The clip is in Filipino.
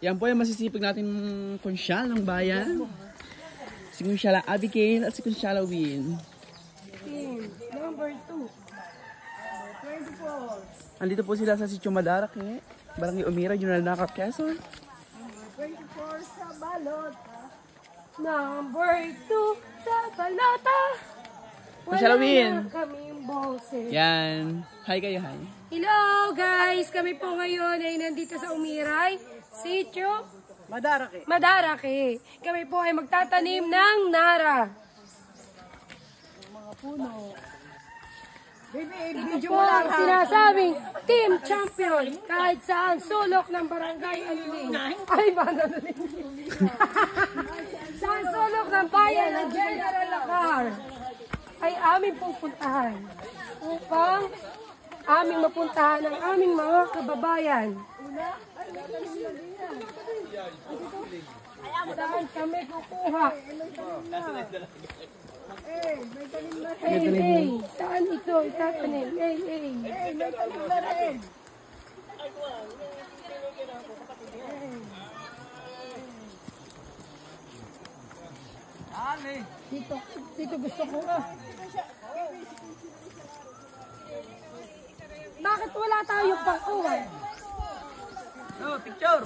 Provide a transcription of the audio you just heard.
Yan po yung masisipag natin konsyal ng bayan. Si Konsyala Abigail at si Konsyala Win. Team number 2. 24. Andito po sila sa Sitio Madarake, Barangay Umira, General Nakap, Quezon. 24 sa balot. Number 2 sa balota. Konsyala Win. Wala na kaming boses. Yan. Hi kayo, hi. Hello guys! Kami po ngayon ay nandito sa Umiray, Sitio Madarake. Kami po ay magtatanim ng nara. Mga puno. Ito po ang sinasabing team champion kahit saan sulok ng barangay Aluling. Ay, Aluling. Saan sulok ng bayan ng General Lacar ay aming pupuntahan upang aming mapuntahan ang aming mga kababayan. Saan kami kukuha? Saan ito itatanim? May tanim na rin. Dito gusto ko. Bakit wala tayong pangkuhan? No, picture!